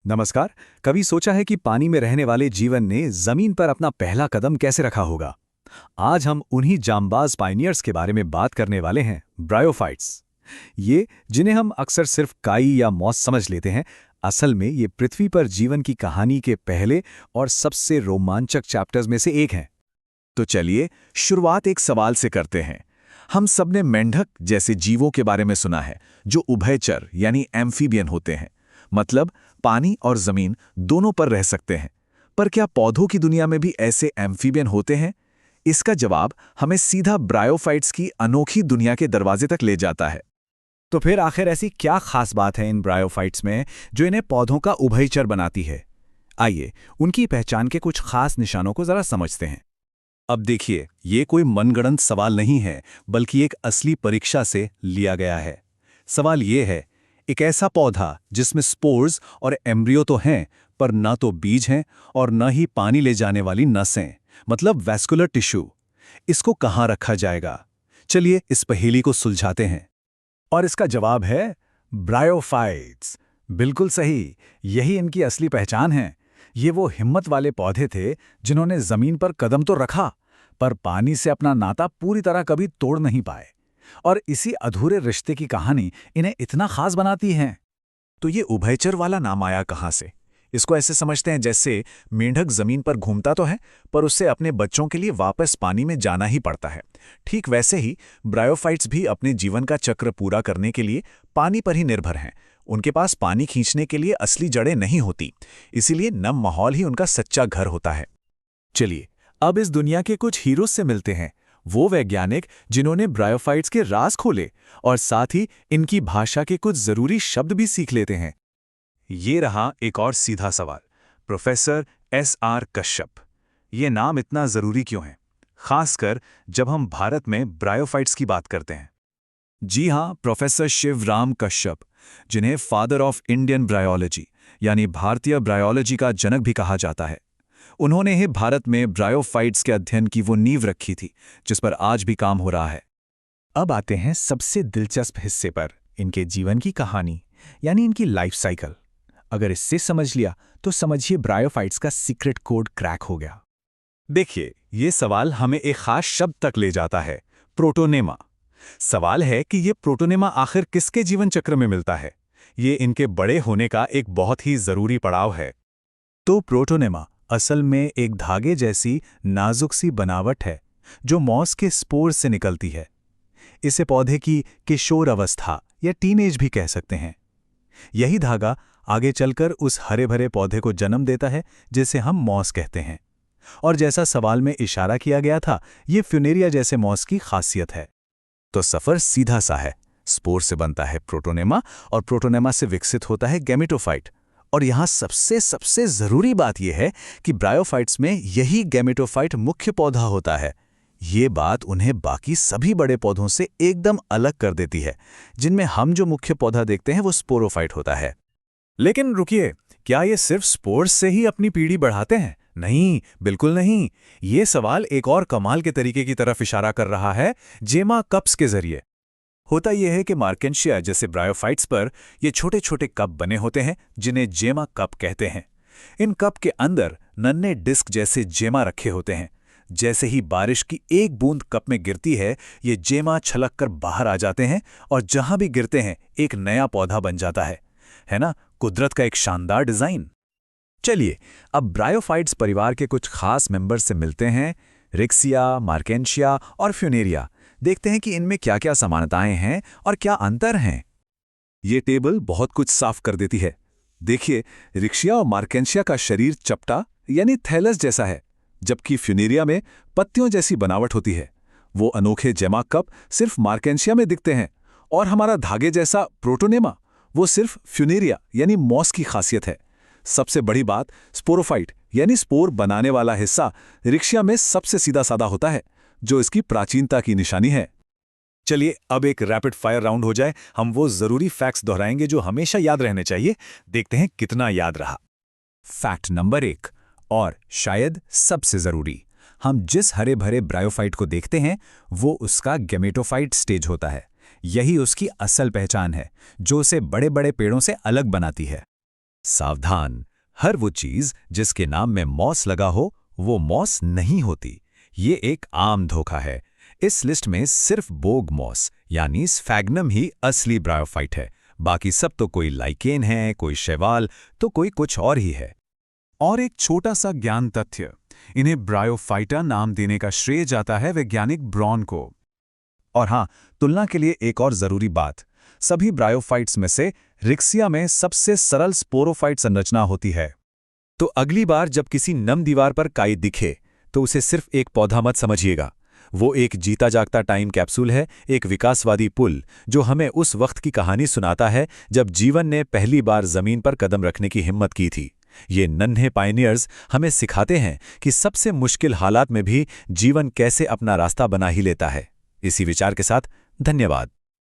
नमस्कार। कभी सोचा है कि पानी में रहने वाले जीवन ने जमीन पर अपना पहला कदम कैसे रखा होगा? आज हम उन्हीं जांबाज पायनियर्स के बारे में बात करने वाले हैं, ब्रायोफाइट्स। ये जिन्हें हम अक्सर सिर्फ काई या मॉस समझ लेते हैं, असल में ये पृथ्वी पर जीवन की कहानी के पहले और सबसे रोमांचक चैप्टर्स में से एक हैं। तो चलिए शुरुआत एक सवाल से करते हैं। हम सबने मेंढक जैसे जीवों के बारे में सुना है जो उभयचर यानी एम्फीबियन होते हैं, मतलब पानी और जमीन दोनों पर रह सकते हैं। पर क्या पौधों की दुनिया में भी ऐसे एम्फीबियन होते हैं? इसका जवाब हमें सीधा ब्रायोफाइट्स की अनोखी दुनिया के दरवाजे तक ले जाता है। तो फिर आखिर ऐसी क्या खास बात है इन ब्रायोफाइट्स में जो इन्हें पौधों का उभयचर बनाती है? आइए उनकी पहचान के कुछ खास निशानों को जरा समझते हैं। अब देखिए, ये कोई मनगढ़ंत सवाल नहीं है, बल्कि एक असली परीक्षा से लिया गया है। सवाल ये है, एक ऐसा पौधा जिसमें स्पोर्स और एम्ब्रियो तो हैं, पर ना तो बीज हैं और न ही पानी ले जाने वाली नसें, मतलब वैस्कुलर टिश्यू, इसको कहाँ रखा जाएगा? चलिए इस पहेली को सुलझाते हैं। और इसका जवाब है ब्रायोफाइट्स। बिल्कुल सही, यही इनकी असली पहचान है। ये वो हिम्मत वाले पौधे थे जिन्होंने जमीन पर कदम तो रखा, पर पानी से अपना नाता पूरी तरह कभी तोड़ नहीं पाए। और इसी अधूरे रिश्ते की कहानी इन्हें इतना खास बनाती है। तो ये उभयचर वाला नाम आया कहाँ से? इसको ऐसे समझते हैं जैसे मेंढक जमीन पर घूमता तो है, पर उससे अपने बच्चों के लिए वापस पानी में जाना ही पड़ता है। ठीक वैसे ही ब्रायोफाइट्स भी अपने जीवन का चक्र पूरा करने के लिए पानी पर ही निर्भर हैं। उनके पास पानी खींचने के लिए असली जड़ें नहीं होती, इसीलिए नम माहौल ही उनका सच्चा घर होता है। चलिए अब इस दुनिया के कुछ हीरोज से मिलते हैं, वो वैज्ञानिक जिन्होंने ब्रायोफाइट्स के राज खोले और साथ ही इनकी भाषा के कुछ जरूरी शब्द भी सीख लेते हैं। ये रहा एक और सीधा सवाल, प्रोफेसर SR कश्यप। ये नाम इतना जरूरी क्यों है, खासकर जब हम भारत में ब्रायोफाइट्स की बात करते हैं? जी हाँ, प्रोफेसर शिवराम कश्यप, जिन्हें फादर ऑफ इंडियन ब्रायोलॉजी यानी भारतीय ब्रायोलॉजी का जनक भी कहा जाता है, उन्होंने ही भारत में ब्रायोफाइट्स के अध्ययन की वो नींव रखी थी जिस पर आज भी काम हो रहा है। अब आते हैं सबसे दिलचस्प हिस्से पर, इनके जीवन की कहानी यानी इनकी लाइफ साइकिल। अगर इससे समझ लिया तो समझिए ब्रायोफाइट्स का सीक्रेट कोड क्रैक हो गया। देखिए, ये सवाल हमें एक खास शब्द तक ले जाता है, प्रोटोनेमा। सवाल है कि ये प्रोटोनेमा आखिर किसके जीवन चक्र में मिलता है? ये इनके बड़े होने का एक बहुत ही जरूरी पड़ाव है। तो प्रोटोनेमा असल में एक धागे जैसी नाजुक सी बनावट है जो मॉस के स्पोर से निकलती है। इसे पौधे की किशोर अवस्था या टीनेज भी कह सकते हैं। यही धागा आगे चलकर उस हरे भरे पौधे को जन्म देता है जिसे हम मॉस कहते हैं। और जैसा सवाल में इशारा किया गया था, ये फ्यूनेरिया जैसे मॉस की खासियत है। तो सफर सीधा सा है, स्पोर से बनता है प्रोटोनेमा और प्रोटोनेमा से विकसित होता है गैमेटोफाइट। और यहाँ सबसे सबसे जरूरी बात यह है कि ब्रायोफाइट्स में यही गैमेटोफाइट मुख्य पौधा होता है। ये बात उन्हें बाकी सभी बड़े पौधों से एकदम अलग कर देती है, जिनमें हम जो मुख्य पौधा देखते हैं वो स्पोरोफाइट होता है। लेकिन रुकिए, क्या ये सिर्फ स्पोर्स से ही अपनी पीढ़ी बढ़ाते हैं? नहीं, बिल्कुल नहीं। ये सवाल एक और कमाल के तरीके की तरफ इशारा कर रहा है, जेमा कप्स के जरिए। होता यह है कि मार्केंशिया जैसे ब्रायोफाइट्स पर ये छोटे छोटे कप बने होते हैं जिन्हें जेमा कप कहते हैं। इन कप के अंदर नन्हे डिस्क जैसे जेमा रखे होते हैं। जैसे ही बारिश की एक बूंद कप में गिरती है, ये जेमा छलक कर बाहर आ जाते हैं और जहां भी गिरते हैं एक नया पौधा बन जाता है ना? कुदरत का एक शानदार डिजाइन। चलिए अब ब्रायोफाइट्स परिवार के कुछ खास मेंबर से मिलते हैं, रिक्सिया, मार्केंशिया और फ्यूनेरिया। देखते हैं कि इनमें क्या क्या समानताएं हैं और क्या अंतर हैं। ये टेबल बहुत कुछ साफ कर देती है। देखिए, रिक्शिया और मार्केंशिया का शरीर चपटा यानी थैलस जैसा है, जबकि फ्यूनेरिया में पत्तियों जैसी बनावट होती है। वो अनोखे जेमा कप सिर्फ मार्केंशिया में दिखते हैं और हमारा धागे जैसा प्रोटोनेमा वो सिर्फ फ्यूनेरिया यानी मॉस की खासियत है। सबसे बड़ी बात, स्पोरोफाइट यानी स्पोर बनाने वाला हिस्सा रिक्शिया में सबसे सीधा साधा होता है, जो इसकी प्राचीनता की निशानी है। चलिए अब एक रैपिड फायर राउंड हो जाए। हम वो जरूरी फैक्ट्स दोहराएंगे जो हमेशा याद रहने चाहिए। देखते हैं कितना याद रहा। फैक्ट नंबर 1 और शायद सबसे जरूरी, हम जिस हरे भरे ब्रायोफाइट को देखते हैं वो उसका गैमेटोफाइट स्टेज होता है। यही उसकी असल पहचान है जो उसे बड़े बड़े पेड़ों से अलग बनाती है। सावधान, हर वो चीज जिसके नाम में मॉस लगा हो वो मॉस नहीं होती। ये एक आम धोखा है। इस लिस्ट में सिर्फ बोग मॉस यानी स्फैग्नम ही असली ब्रायोफाइट है। बाकी सब तो कोई लाइकेन है, कोई शैवाल, तो कोई कुछ और ही है। और एक छोटा सा ज्ञान तथ्य, इन्हें ब्रायोफाइटा नाम देने का श्रेय जाता है वैज्ञानिक ब्रॉन को। और हाँ, तुलना के लिए एक और जरूरी बात, सभी ब्रायोफाइट्स में से रिक्सिया में सबसे सरल स्पोरोफाइट संरचना होती है। तो अगली बार जब किसी नम दीवार पर काई दिखे तो उसे सिर्फ एक पौधा मत समझिएगा। वो एक जीता जागता टाइम कैप्सूल है, एक विकासवादी पुल जो हमें उस वक्त की कहानी सुनाता है जब जीवन ने पहली बार जमीन पर कदम रखने की हिम्मत की थी। ये नन्हे पायनियर्स हमें सिखाते हैं कि सबसे मुश्किल हालात में भी जीवन कैसे अपना रास्ता बना ही लेता है। इसी विचार के साथ धन्यवाद।